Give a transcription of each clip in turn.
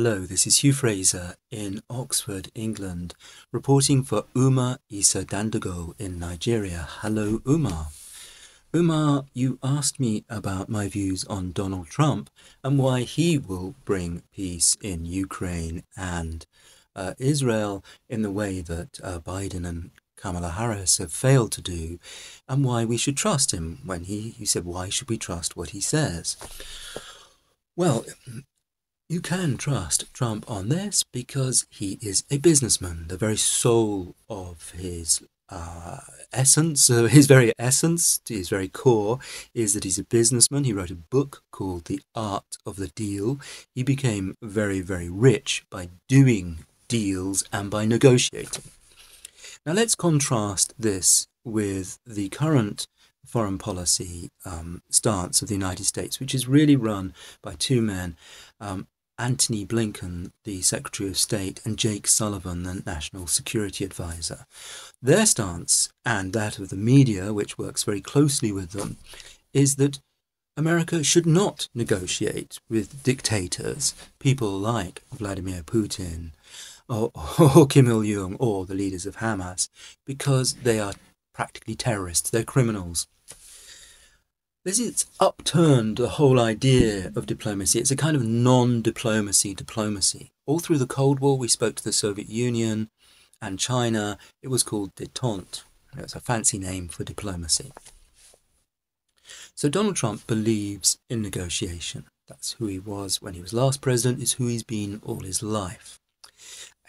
Hello, this is Hugh Fraser in Oxford, England, reporting for Umar Isa Dandago in Nigeria. Hello, Umar. Umar, you asked me about my views on Donald Trump and why he will bring peace in Ukraine and Israel in the way that Biden and Kamala Harris have failed to do, and why we should trust him when you said, why should we trust what he says? Well, you can trust Trump on this because he is a businessman. The very soul of his essence, his very essence, his very core, is that he's a businessman. He wrote a book called The Art of the Deal. He became very, very rich by doing deals and by negotiating. Now let's contrast this with the current foreign policy stance of the United States, which is really run by two men, Antony Blinken, the Secretary of State, and Jake Sullivan, the National Security Advisor. Their stance, and that of the media, which works very closely with them, is that America should not negotiate with dictators, people like Vladimir Putin or Kim Il-jung or the leaders of Hamas, because they are practically terrorists, they're criminals. It's upturned the whole idea of diplomacy. It's a kind of non-diplomacy diplomacy. All through the Cold War, we spoke to the Soviet Union and China. It was called détente. It's a fancy name for diplomacy. So Donald Trump believes in negotiation. That's who he was when he was last president. It's who he's been all his life.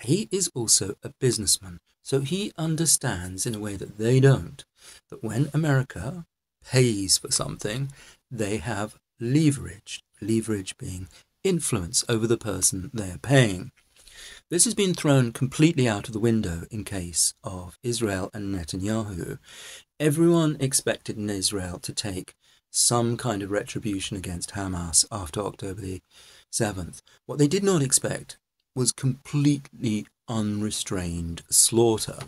He is also a businessman. So he understands in a way that they don't, that when America pays for something, they have leverage. Leverage being influence over the person they are paying. This has been thrown completely out of the window in case of Israel and Netanyahu. Everyone expected in Israel to take some kind of retribution against Hamas after October the 7th. What they did not expect was completely unrestrained slaughter.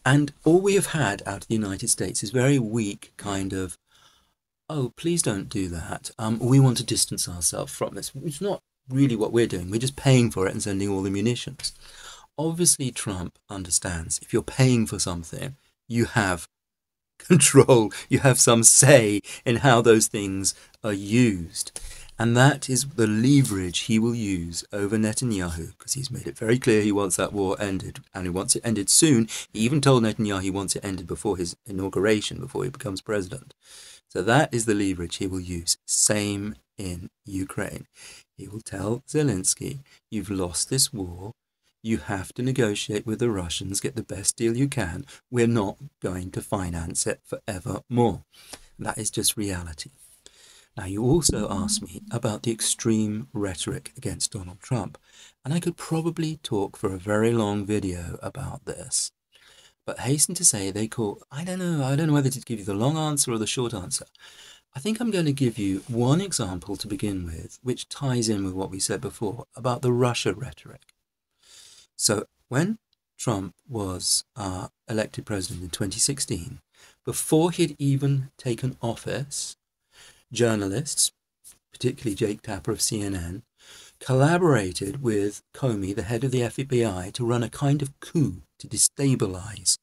And all we have had out of the United States is very weak kind of, oh, please don't do that. We want to distance ourselves from this. It's not really what we're doing. We're just paying for it and sending all the munitions. Obviously, Trump understands if you're paying for something, you have control, you have some say in how those things are used. And that is the leverage he will use over Netanyahu, because he's made it very clear he wants that war ended, and he wants it ended soon. He even told Netanyahu he wants it ended before his inauguration, before he becomes president. So that is the leverage he will use. Same in Ukraine. He will tell Zelensky, you've lost this war. You have to negotiate with the Russians, get the best deal you can. We're not going to finance it forevermore. That is just reality. Now, you also asked me about the extreme rhetoric against Donald Trump, and I could probably talk for a very long video about this. But hasten to say I don't know whether to give you the long answer or the short answer. I think I'm going to give you one example to begin with, which ties in with what we said before about the Russia rhetoric. So when Trump was elected president in 2016, before he'd even taken office, journalists, particularly Jake Tapper of CNN, collaborated with Comey, the head of the FBI, to run a kind of coup to destabilize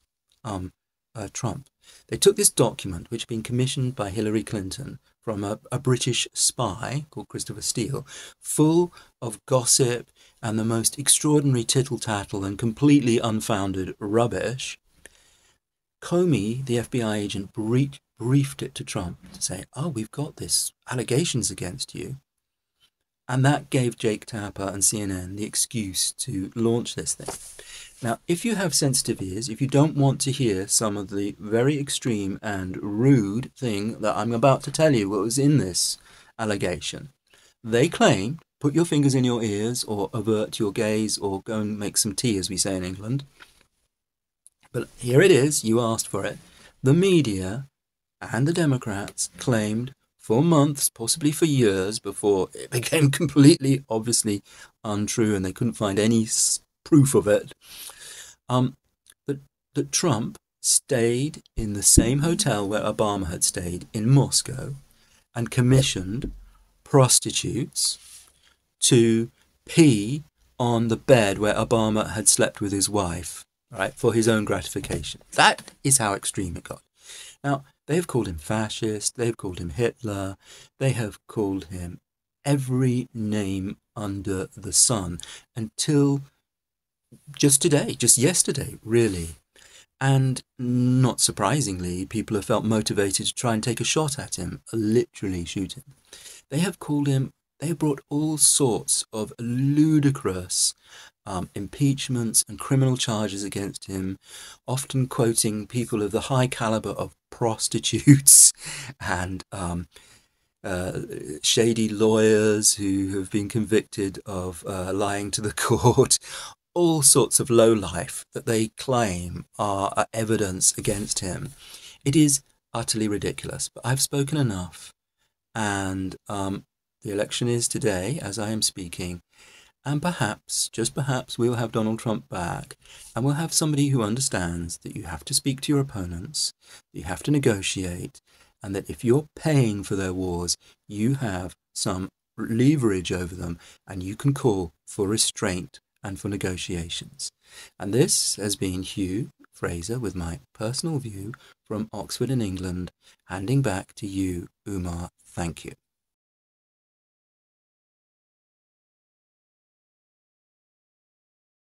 Trump. They took this document, which had been commissioned by Hillary Clinton from a British spy called Christopher Steele, full of gossip and the most extraordinary tittle-tattle and completely unfounded rubbish. Comey, the FBI agent, briefed it to Trump to say, oh, we've got this allegations against you. And that gave Jake Tapper and CNN the excuse to launch this thing. Now, if you have sensitive ears, if you don't want to hear some of the very extreme and rude thing that I'm about to tell you what was in this allegation, they claim, put your fingers in your ears or avert your gaze or go and make some tea, as we say in England. But here it is, you asked for it. The media and the Democrats claimed for months, possibly for years, before it became completely, obviously untrue and they couldn't find any proof of it, that Trump stayed in the same hotel where Obama had stayed in Moscow and commissioned prostitutes to pee on the bed where Obama had slept with his wife, right, for his own gratification. That is how extreme it got. Now, they have called him fascist, they've called him Hitler, they have called him every name under the sun until just today, just yesterday, really. And not surprisingly, people have felt motivated to try and take a shot at him, literally shoot him. They have called him, they have brought all sorts of ludicrous impeachments and criminal charges against him, often quoting people of the high caliber of prostitutes and shady lawyers who have been convicted of lying to the court, all sorts of lowlife that they claim are evidence against him. It is utterly ridiculous, but I've spoken enough, and the election is today as I am speaking, and perhaps, just perhaps, we'll have Donald Trump back, and we'll have somebody who understands that you have to speak to your opponents, that you have to negotiate, and that if you're paying for their wars, you have some leverage over them, and you can call for restraint and for negotiations. And this has been Hugh Fraser with my personal view from Oxford in England, handing back to you, Umar. Thank you.